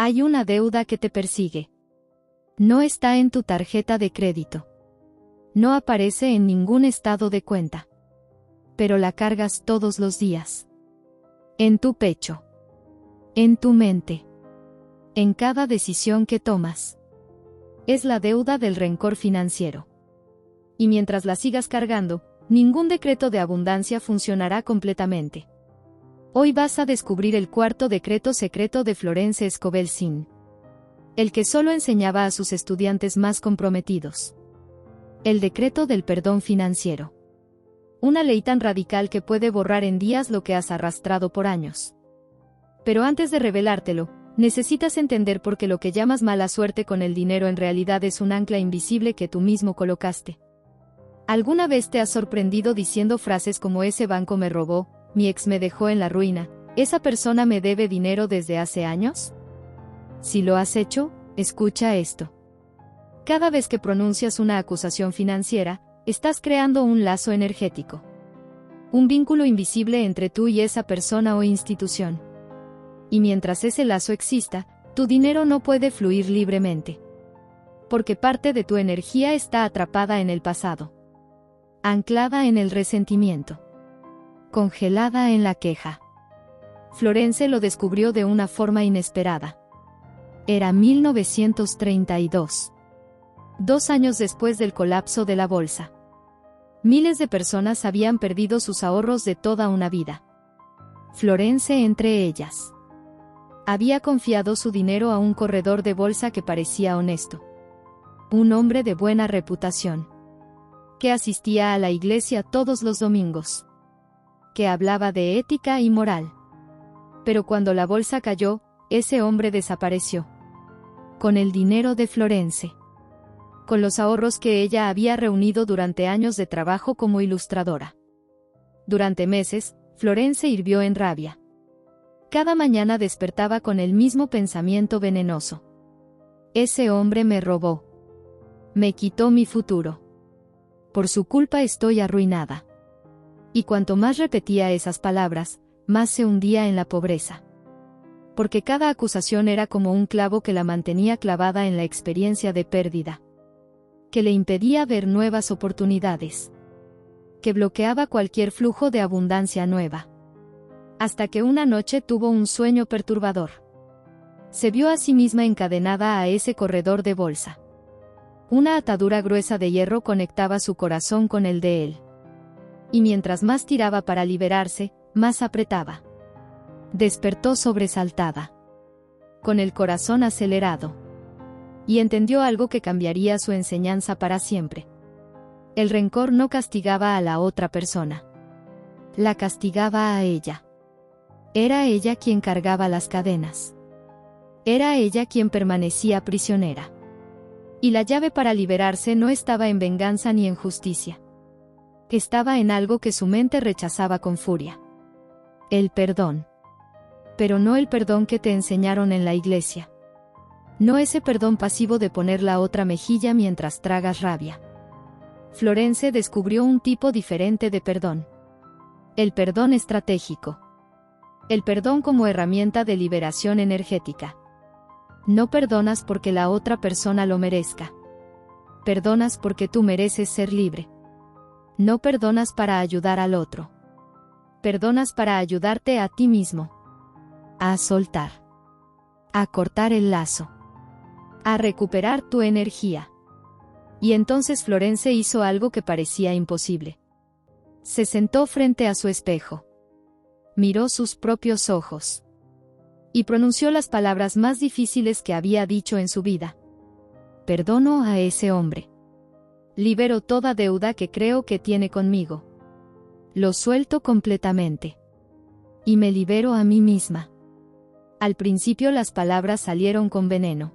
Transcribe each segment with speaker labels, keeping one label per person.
Speaker 1: Hay una deuda que te persigue. No está en tu tarjeta de crédito. No aparece en ningún estado de cuenta. Pero la cargas todos los días. En tu pecho. En tu mente. En cada decisión que tomas. Es la deuda del rencor financiero. Y mientras la sigas cargando, ningún decreto de abundancia funcionará completamente. Hoy vas a descubrir el cuarto decreto secreto de Florence Scovel Shinn. El que solo enseñaba a sus estudiantes más comprometidos. El decreto del perdón financiero. Una ley tan radical que puede borrar en días lo que has arrastrado por años. Pero antes de revelártelo, necesitas entender por qué lo que llamas mala suerte con el dinero en realidad es un ancla invisible que tú mismo colocaste. ¿Alguna vez te has sorprendido diciendo frases como ese banco me robó, mi ex me dejó en la ruina, esa persona me debe dinero desde hace años? Si lo has hecho, escucha esto. Cada vez que pronuncias una acusación financiera, estás creando un lazo energético. Un vínculo invisible entre tú y esa persona o institución. Y mientras ese lazo exista, tu dinero no puede fluir libremente. Porque parte de tu energía está atrapada en el pasado. Anclada en el resentimiento. Congelada en la queja. Florence lo descubrió de una forma inesperada. Era 1932. 2 años después del colapso de la bolsa. Miles de personas habían perdido sus ahorros de toda una vida. Florence entre ellas. Había confiado su dinero a un corredor de bolsa que parecía honesto. Un hombre de buena reputación. Que asistía a la iglesia todos los domingos. Que hablaba de ética y moral. Pero cuando la bolsa cayó, ese hombre desapareció. Con el dinero de Florence. Con los ahorros que ella había reunido durante años de trabajo como ilustradora. Durante meses, Florence hirvió en rabia. Cada mañana despertaba con el mismo pensamiento venenoso. Ese hombre me robó. Me quitó mi futuro. Por su culpa estoy arruinada. Y cuanto más repetía esas palabras, más se hundía en la pobreza. Porque cada acusación era como un clavo que la mantenía clavada en la experiencia de pérdida. Que le impedía ver nuevas oportunidades. Que bloqueaba cualquier flujo de abundancia nueva. Hasta que una noche tuvo un sueño perturbador. Se vio a sí misma encadenada a ese corredor de bolsa. Una atadura gruesa de hierro conectaba su corazón con el de él. Y mientras más tiraba para liberarse, más apretaba. Despertó sobresaltada. Con el corazón acelerado. Y entendió algo que cambiaría su enseñanza para siempre. El rencor no castigaba a la otra persona. La castigaba a ella. Era ella quien cargaba las cadenas. Era ella quien permanecía prisionera. Y la llave para liberarse no estaba en venganza ni en justicia. Estaba en algo que su mente rechazaba con furia. El perdón. Pero no el perdón que te enseñaron en la iglesia. No ese perdón pasivo de poner la otra mejilla mientras tragas rabia. Florence descubrió un tipo diferente de perdón. El perdón estratégico. El perdón como herramienta de liberación energética. No perdonas porque la otra persona lo merezca. Perdonas porque tú mereces ser libre. No perdonas para ayudar al otro. Perdonas para ayudarte a ti mismo. A soltar. A cortar el lazo. A recuperar tu energía. Y entonces Florence hizo algo que parecía imposible. Se sentó frente a su espejo. Miró sus propios ojos. Y pronunció las palabras más difíciles que había dicho en su vida. Perdono a ese hombre. Libero toda deuda que creo que tiene conmigo. Lo suelto completamente. Y me libero a mí misma. Al principio las palabras salieron con veneno.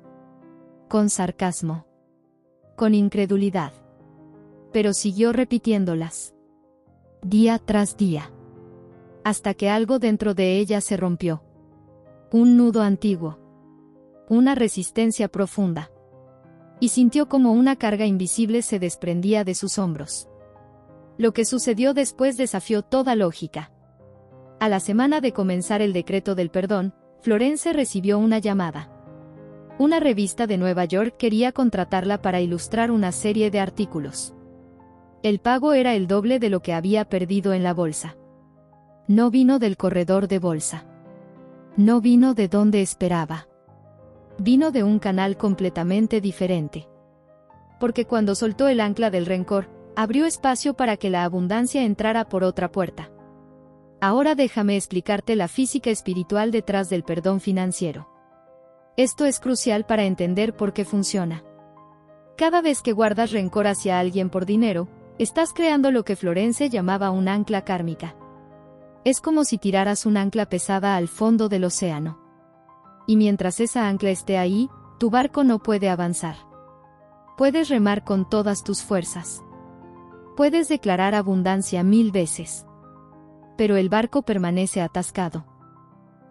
Speaker 1: Con sarcasmo. Con incredulidad. Pero siguió repitiéndolas. Día tras día. Hasta que algo dentro de ella se rompió. Un nudo antiguo. Una resistencia profunda. Y sintió como una carga invisible se desprendía de sus hombros. Lo que sucedió después desafió toda lógica. A la semana de comenzar el decreto del perdón, Florence recibió una llamada. Una revista de Nueva York quería contratarla para ilustrar una serie de artículos. El pago era el doble de lo que había perdido en la bolsa. No vino del corredor de bolsa. No vino de donde esperaba. Vino de un canal completamente diferente. Porque cuando soltó el ancla del rencor, abrió espacio para que la abundancia entrara por otra puerta. Ahora déjame explicarte la física espiritual detrás del perdón financiero. Esto es crucial para entender por qué funciona. Cada vez que guardas rencor hacia alguien por dinero, estás creando lo que Florence llamaba un ancla kármica. Es como si tiraras un ancla pesada al fondo del océano. Y mientras esa ancla esté ahí, tu barco no puede avanzar. Puedes remar con todas tus fuerzas. Puedes declarar abundancia 1000 veces. Pero el barco permanece atascado.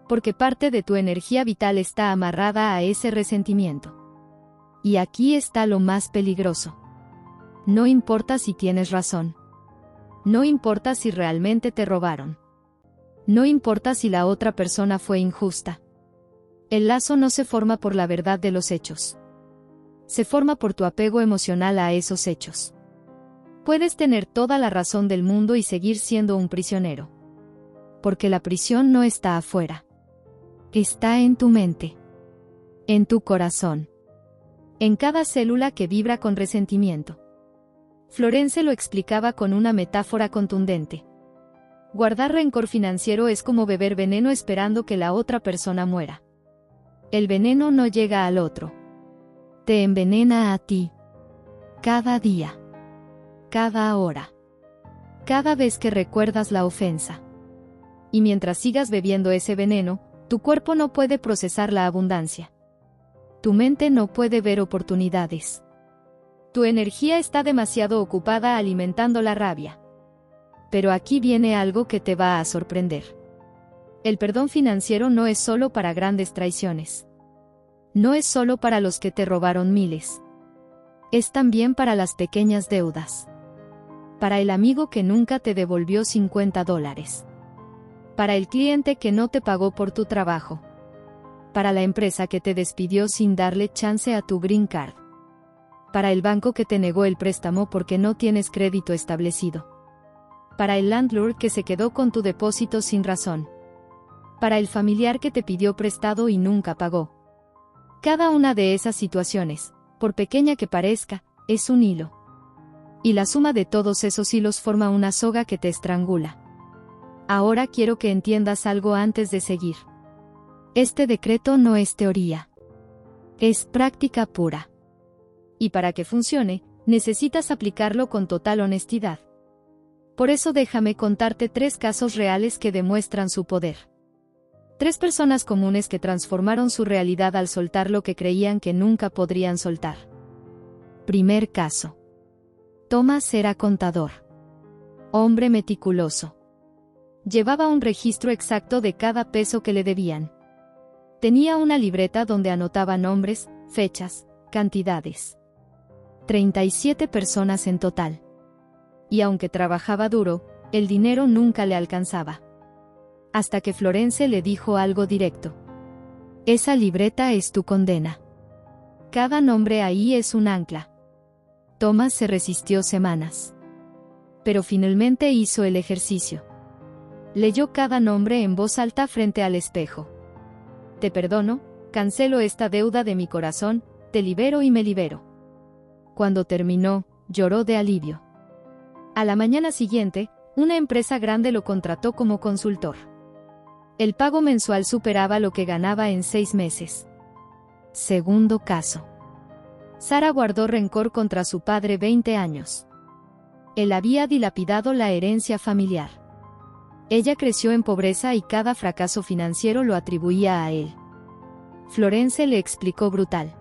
Speaker 1: Porque parte de tu energía vital está amarrada a ese resentimiento. Y aquí está lo más peligroso. No importa si tienes razón. No importa si realmente te robaron. No importa si la otra persona fue injusta. El lazo no se forma por la verdad de los hechos. Se forma por tu apego emocional a esos hechos. Puedes tener toda la razón del mundo y seguir siendo un prisionero. Porque la prisión no está afuera. Está en tu mente. En tu corazón. En cada célula que vibra con resentimiento. Florence lo explicaba con una metáfora contundente. Guardar rencor financiero es como beber veneno esperando que la otra persona muera. El veneno no llega al otro. Te envenena a ti. Cada día. Cada hora. Cada vez que recuerdas la ofensa. Y mientras sigas bebiendo ese veneno, tu cuerpo no puede procesar la abundancia. Tu mente no puede ver oportunidades. Tu energía está demasiado ocupada alimentando la rabia. Pero aquí viene algo que te va a sorprender. El perdón financiero no es solo para grandes traiciones. No es solo para los que te robaron miles. Es también para las pequeñas deudas. Para el amigo que nunca te devolvió $50. Para el cliente que no te pagó por tu trabajo. Para la empresa que te despidió sin darle chance a tu green card. Para el banco que te negó el préstamo porque no tienes crédito establecido. Para el landlord que se quedó con tu depósito sin razón. Para el familiar que te pidió prestado y nunca pagó. Cada una de esas situaciones, por pequeña que parezca, es un hilo. Y la suma de todos esos hilos forma una soga que te estrangula. Ahora quiero que entiendas algo antes de seguir. Este decreto no es teoría. Es práctica pura. Y para que funcione, necesitas aplicarlo con total honestidad. Por eso déjame contarte 3 casos reales que demuestran su poder. 3 personas comunes que transformaron su realidad al soltar lo que creían que nunca podrían soltar. Primer caso. Thomas era contador. Hombre meticuloso. Llevaba un registro exacto de cada peso que le debían. Tenía una libreta donde anotaba nombres, fechas, cantidades. 37 personas en total. Y aunque trabajaba duro, el dinero nunca le alcanzaba. Hasta que Florence le dijo algo directo. Esa libreta es tu condena. Cada nombre ahí es un ancla. Thomas se resistió semanas. Pero finalmente hizo el ejercicio. Leyó cada nombre en voz alta frente al espejo. Te perdono, cancelo esta deuda de mi corazón, te libero y me libero. Cuando terminó, lloró de alivio. A la mañana siguiente, una empresa grande lo contrató como consultor. El pago mensual superaba lo que ganaba en 6 meses. Segundo caso. Sara guardó rencor contra su padre 20 años. Él había dilapidado la herencia familiar. Ella creció en pobreza y cada fracaso financiero lo atribuía a él. Florence le explicó brutal.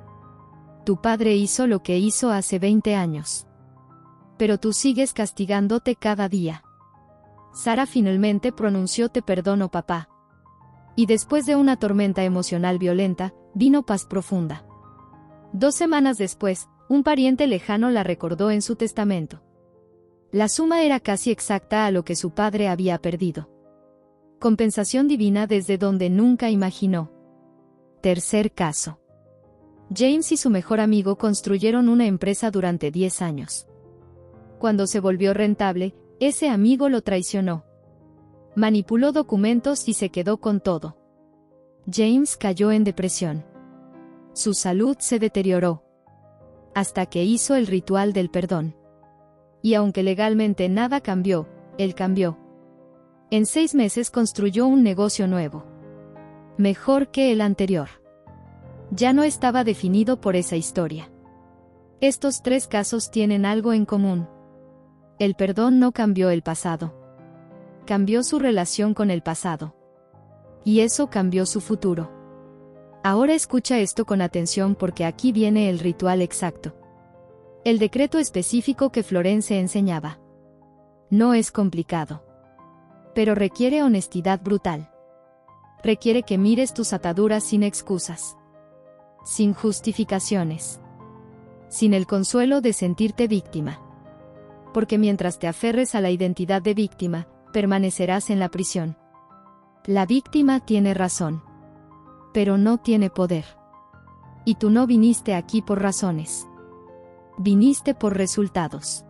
Speaker 1: Tu padre hizo lo que hizo hace 20 años. Pero tú sigues castigándote cada día. Sara finalmente pronunció te perdono papá. Y después de una tormenta emocional violenta, vino paz profunda. 2 semanas después, un pariente lejano la recordó en su testamento. La suma era casi exacta a lo que su padre había perdido. Compensación divina desde donde nunca imaginó. Tercer caso. James y su mejor amigo construyeron una empresa durante 10 años. Cuando se volvió rentable, ese amigo lo traicionó. Manipuló documentos y se quedó con todo. James cayó en depresión. Su salud se deterioró. Hasta que hizo el ritual del perdón. Y aunque legalmente nada cambió, él cambió. En 6 meses construyó un negocio nuevo. Mejor que el anterior. Ya no estaba definido por esa historia. Estos 3 casos tienen algo en común. El perdón no cambió el pasado. Cambió su relación con el pasado. Y eso cambió su futuro. Ahora escucha esto con atención porque aquí viene el ritual exacto. El decreto específico que Florence enseñaba. No es complicado. Pero requiere honestidad brutal. Requiere que mires tus ataduras sin excusas. Sin justificaciones. Sin el consuelo de sentirte víctima. Porque mientras te aferres a la identidad de víctima, permanecerás en la prisión. La víctima tiene razón. Pero no tiene poder. Y tú no viniste aquí por razones. Viniste por resultados.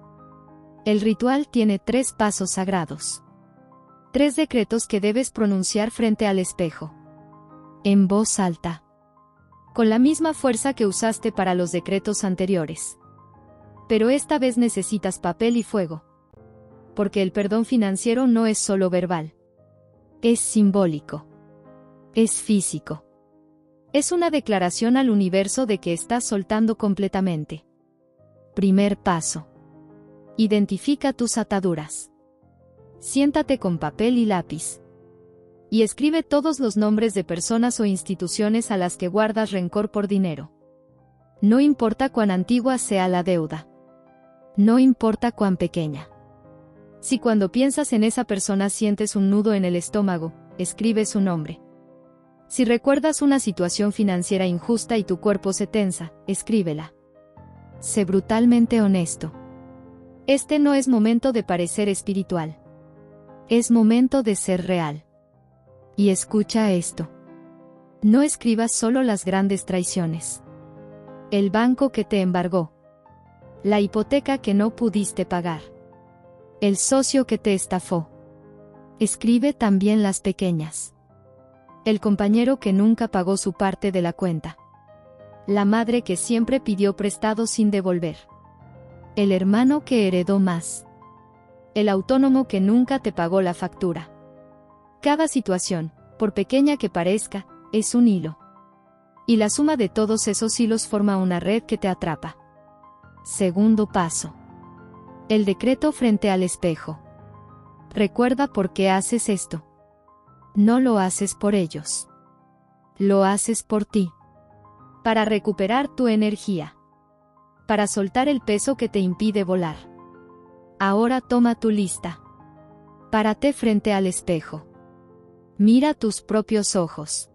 Speaker 1: El ritual tiene 3 pasos sagrados. 3 decretos que debes pronunciar frente al espejo. En voz alta. Con la misma fuerza que usaste para los decretos anteriores. Pero esta vez necesitas papel y fuego. Porque el perdón financiero no es solo verbal. Es simbólico. Es físico. Es una declaración al universo de que estás soltando completamente. Primer paso. Identifica tus ataduras. Siéntate con papel y lápiz. Y escribe todos los nombres de personas o instituciones a las que guardas rencor por dinero. No importa cuán antigua sea la deuda. No importa cuán pequeña. Si cuando piensas en esa persona sientes un nudo en el estómago, escribe su nombre. Si recuerdas una situación financiera injusta y tu cuerpo se tensa, escríbela. Sé brutalmente honesto. Este no es momento de parecer espiritual. Es momento de ser real. Y escucha esto. No escribas solo las grandes traiciones. El banco que te embargó. La hipoteca que no pudiste pagar. El socio que te estafó. Escribe también las pequeñas. El compañero que nunca pagó su parte de la cuenta. La madre que siempre pidió prestado sin devolver. El hermano que heredó más. El autónomo que nunca te pagó la factura. Cada situación, por pequeña que parezca, es un hilo. Y la suma de todos esos hilos forma una red que te atrapa. Segundo paso. El decreto frente al espejo. Recuerda por qué haces esto. No lo haces por ellos. Lo haces por ti. Para recuperar tu energía. Para soltar el peso que te impide volar. Ahora toma tu lista. Párate frente al espejo. Mira tus propios ojos.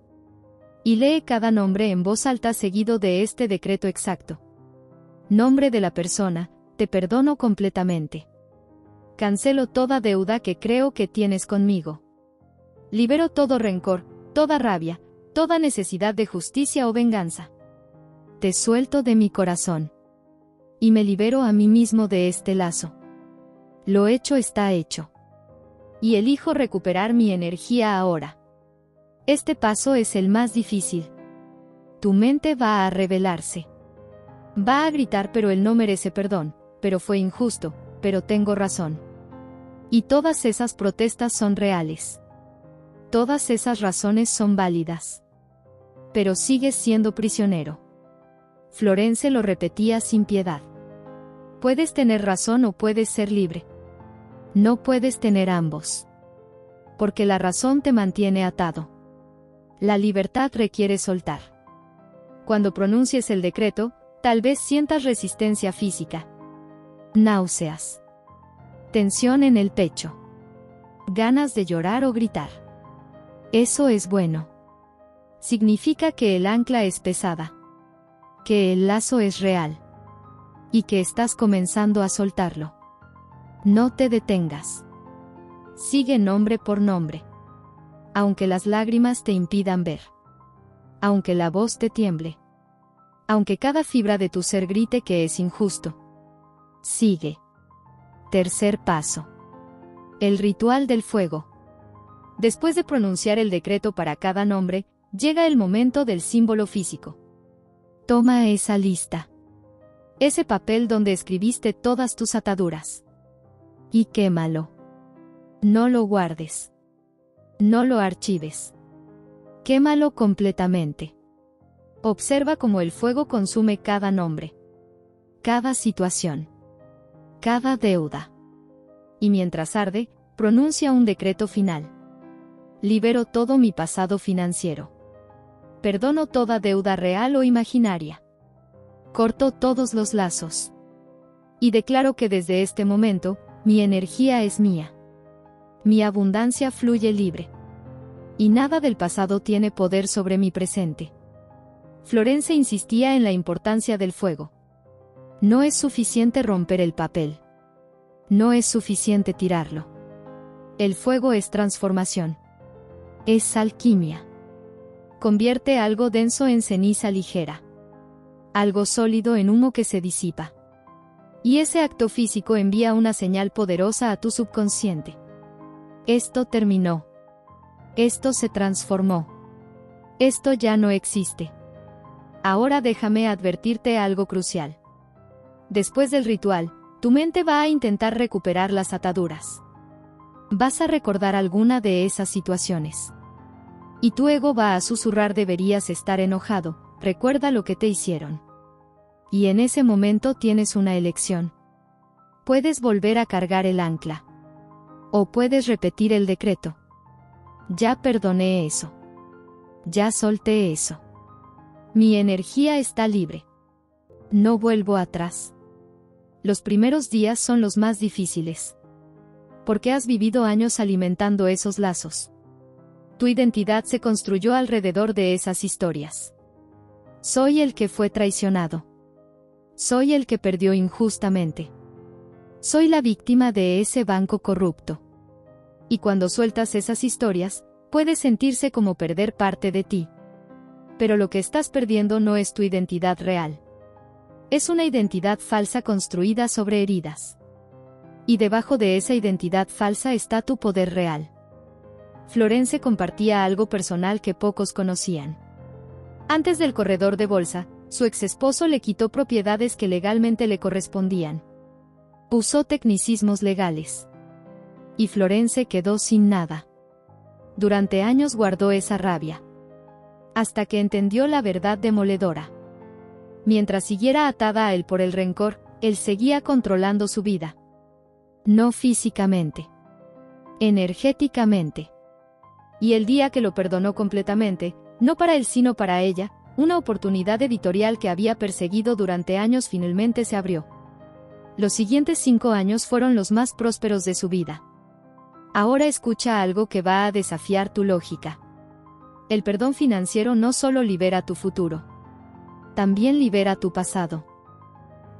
Speaker 1: Y lee cada nombre en voz alta seguido de este decreto exacto. Nombre de la persona, te perdono completamente. Cancelo toda deuda que creo que tienes conmigo. Libero todo rencor, toda rabia, toda necesidad de justicia o venganza. Te suelto de mi corazón. Y me libero a mí mismo de este lazo. Lo hecho está hecho. Y elijo recuperar mi energía ahora. Este paso es el más difícil. Tu mente va a rebelarse. Va a gritar pero él no merece perdón, pero fue injusto, pero tengo razón. Y todas esas protestas son reales. Todas esas razones son válidas. Pero sigues siendo prisionero. Florence lo repetía sin piedad. Puedes tener razón o puedes ser libre. No puedes tener ambos. Porque la razón te mantiene atado. La libertad requiere soltar. Cuando pronuncies el decreto, tal vez sientas resistencia física. Náuseas. Tensión en el pecho. Ganas de llorar o gritar. Eso es bueno. Significa que el ancla es pesada. Que el lazo es real. Y que estás comenzando a soltarlo. No te detengas. Sigue nombre por nombre. Aunque las lágrimas te impidan ver. Aunque la voz te tiemble. Aunque cada fibra de tu ser grite que es injusto. Sigue. Tercer paso. El ritual del fuego. Después de pronunciar el decreto para cada nombre, llega el momento del símbolo físico. Toma esa lista. Ese papel donde escribiste todas tus ataduras. Y quémalo. No lo guardes. No lo archives. Quémalo completamente. Observa cómo el fuego consume cada nombre, cada situación, cada deuda. Y mientras arde, pronuncia un decreto final. Libero todo mi pasado financiero. Perdono toda deuda real o imaginaria. Corto todos los lazos. Y declaro que desde este momento, mi energía es mía. Mi abundancia fluye libre. Y nada del pasado tiene poder sobre mi presente. Florence insistía en la importancia del fuego. No es suficiente romper el papel. No es suficiente tirarlo. El fuego es transformación. Es alquimia. Convierte algo denso en ceniza ligera. Algo sólido en humo que se disipa. Y ese acto físico envía una señal poderosa a tu subconsciente. Esto terminó. Esto se transformó. Esto ya no existe. Ahora déjame advertirte algo crucial. Después del ritual, tu mente va a intentar recuperar las ataduras. Vas a recordar alguna de esas situaciones. Y tu ego va a susurrar: deberías estar enojado, recuerda lo que te hicieron. Y en ese momento tienes una elección. Puedes volver a cargar el ancla. O puedes repetir el decreto. Ya perdoné eso. Ya solté eso. Mi energía está libre. No vuelvo atrás. Los primeros días son los más difíciles. Porque has vivido años alimentando esos lazos. Tu identidad se construyó alrededor de esas historias. Soy el que fue traicionado. Soy el que perdió injustamente. Soy la víctima de ese banco corrupto. Y cuando sueltas esas historias, puede sentirse como perder parte de ti. Pero lo que estás perdiendo no es tu identidad real. Es una identidad falsa construida sobre heridas. Y debajo de esa identidad falsa está tu poder real. Florence compartía algo personal que pocos conocían. Antes del corredor de bolsa, su exesposo le quitó propiedades que legalmente le correspondían. Usó tecnicismos legales. Y Florence quedó sin nada. Durante años guardó esa rabia. Hasta que entendió la verdad demoledora. Mientras siguiera atada a él por el rencor, él seguía controlando su vida. No físicamente. Energéticamente. Y el día que lo perdonó completamente, no para él sino para ella, una oportunidad editorial que había perseguido durante años finalmente se abrió. Los siguientes 5 años fueron los más prósperos de su vida. Ahora escucha algo que va a desafiar tu lógica. El perdón financiero no solo libera tu futuro. También libera tu pasado.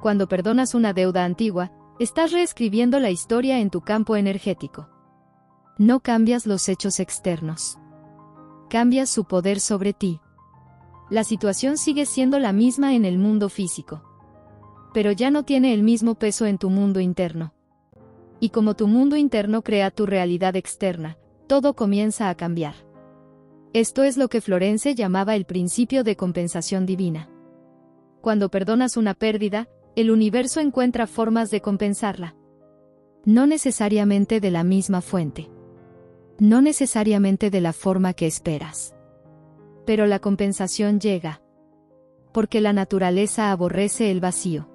Speaker 1: Cuando perdonas una deuda antigua, estás reescribiendo la historia en tu campo energético. No cambias los hechos externos. Cambias su poder sobre ti. La situación sigue siendo la misma en el mundo físico. Pero ya no tiene el mismo peso en tu mundo interno. Y como tu mundo interno crea tu realidad externa, todo comienza a cambiar. Esto es lo que Florence llamaba el principio de compensación divina. Cuando perdonas una pérdida, el universo encuentra formas de compensarla. No necesariamente de la misma fuente. No necesariamente de la forma que esperas. Pero la compensación llega. Porque la naturaleza aborrece el vacío.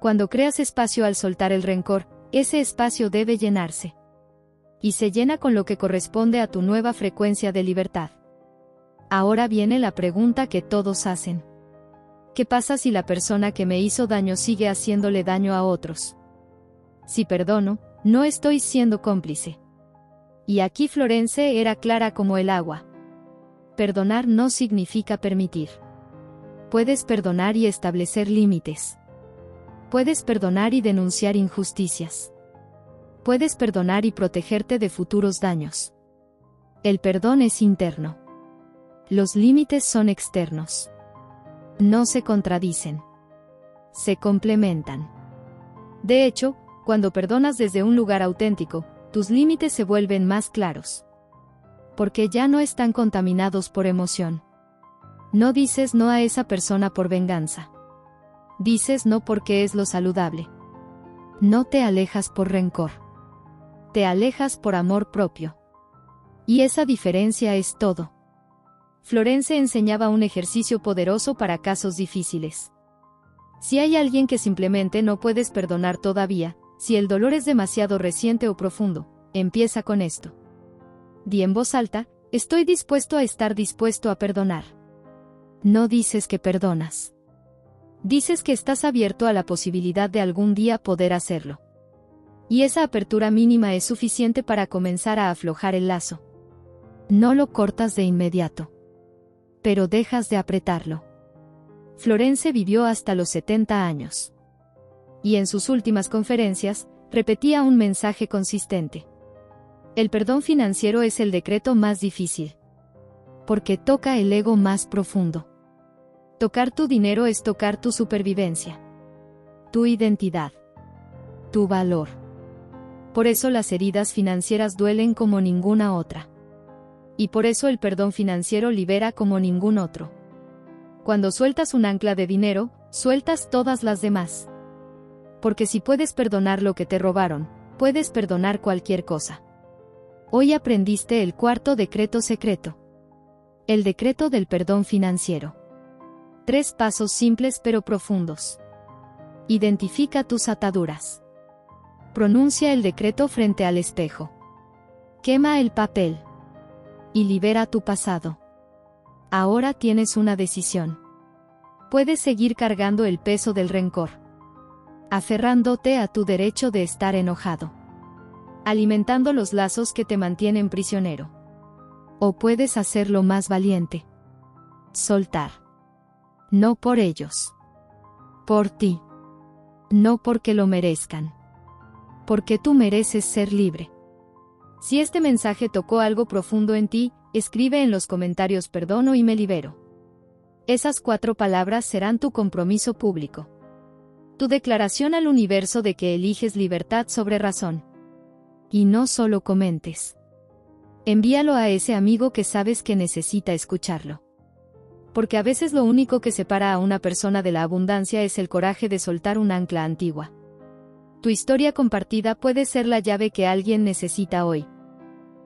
Speaker 1: Cuando creas espacio al soltar el rencor, ese espacio debe llenarse. Y se llena con lo que corresponde a tu nueva frecuencia de libertad. Ahora viene la pregunta que todos hacen. ¿Qué pasa si la persona que me hizo daño sigue haciéndole daño a otros? Si perdono, no estoy siendo cómplice. Y aquí Florence era clara como el agua. Perdonar no significa permitir. Puedes perdonar y establecer límites. Puedes perdonar y denunciar injusticias. Puedes perdonar y protegerte de futuros daños. El perdón es interno. Los límites son externos. No se contradicen. Se complementan. De hecho, cuando perdonas desde un lugar auténtico, tus límites se vuelven más claros. Porque ya no están contaminados por emoción. No dices no a esa persona por venganza. Dices no porque es lo saludable. No te alejas por rencor. Te alejas por amor propio. Y esa diferencia es todo. Florence enseñaba un ejercicio poderoso para casos difíciles. Si hay alguien que simplemente no puedes perdonar todavía, si el dolor es demasiado reciente o profundo, empieza con esto. Di en voz alta, estoy dispuesto a estar dispuesto a perdonar. No dices que perdonas. Dices que estás abierto a la posibilidad de algún día poder hacerlo. Y esa apertura mínima es suficiente para comenzar a aflojar el lazo. No lo cortas de inmediato. Pero dejas de apretarlo. Florence vivió hasta los 70 años. Y en sus últimas conferencias, repetía un mensaje consistente. El perdón financiero es el decreto más difícil. Porque toca el ego más profundo. Tocar tu dinero es tocar tu supervivencia. Tu identidad. Tu valor. Por eso las heridas financieras duelen como ninguna otra. Y por eso el perdón financiero libera como ningún otro. Cuando sueltas un ancla de dinero, sueltas todas las demás. Porque si puedes perdonar lo que te robaron, puedes perdonar cualquier cosa. Hoy aprendiste el cuarto decreto secreto. El decreto del perdón financiero. 3 pasos simples pero profundos. Identifica tus ataduras. Pronuncia el decreto frente al espejo. Quema el papel. Y libera tu pasado. Ahora tienes una decisión. Puedes seguir cargando el peso del rencor. Aferrándote a tu derecho de estar enojado. Alimentando los lazos que te mantienen prisionero. O puedes hacerlo más valiente. Soltar. No por ellos. Por ti. No porque lo merezcan. Porque tú mereces ser libre. Si este mensaje tocó algo profundo en ti, escribe en los comentarios perdono y me libero. Esas 4 palabras serán tu compromiso público. Tu declaración al universo de que eliges libertad sobre razón. Y no solo comentes. Envíalo a ese amigo que sabes que necesita escucharlo. Porque a veces lo único que separa a una persona de la abundancia es el coraje de soltar un ancla antigua. Tu historia compartida puede ser la llave que alguien necesita hoy.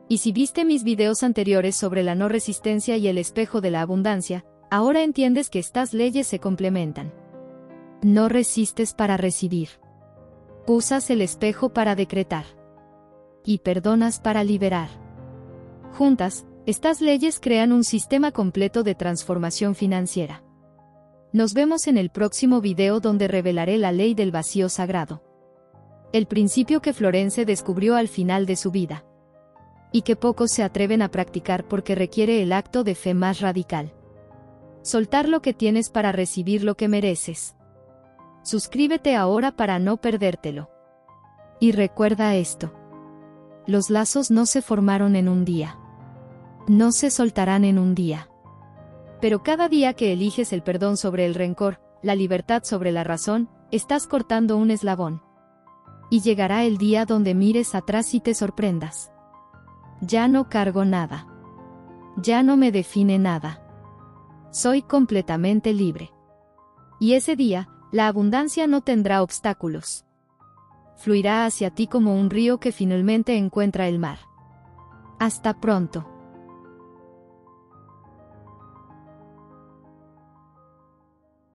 Speaker 1: Y si viste mis videos anteriores sobre la no resistencia y el espejo de la abundancia, ahora entiendes que estas leyes se complementan. No resistes para recibir. Usas el espejo para decretar. Y perdonas para liberar. Juntas, estas leyes crean un sistema completo de transformación financiera. Nos vemos en el próximo video donde revelaré la ley del vacío sagrado. El principio que Florence descubrió al final de su vida. Y que pocos se atreven a practicar porque requiere el acto de fe más radical. Soltar lo que tienes para recibir lo que mereces. Suscríbete ahora para no perdértelo. Y recuerda esto. Los lazos no se formaron en un día. No se soltarán en un día. Pero cada día que eliges el perdón sobre el rencor, la libertad sobre la razón, estás cortando un eslabón. Y llegará el día donde mires atrás y te sorprendas. Ya no cargo nada. Ya no me define nada. Soy completamente libre. Y ese día, la abundancia no tendrá obstáculos. Fluirá hacia ti como un río que finalmente encuentra el mar. Hasta pronto.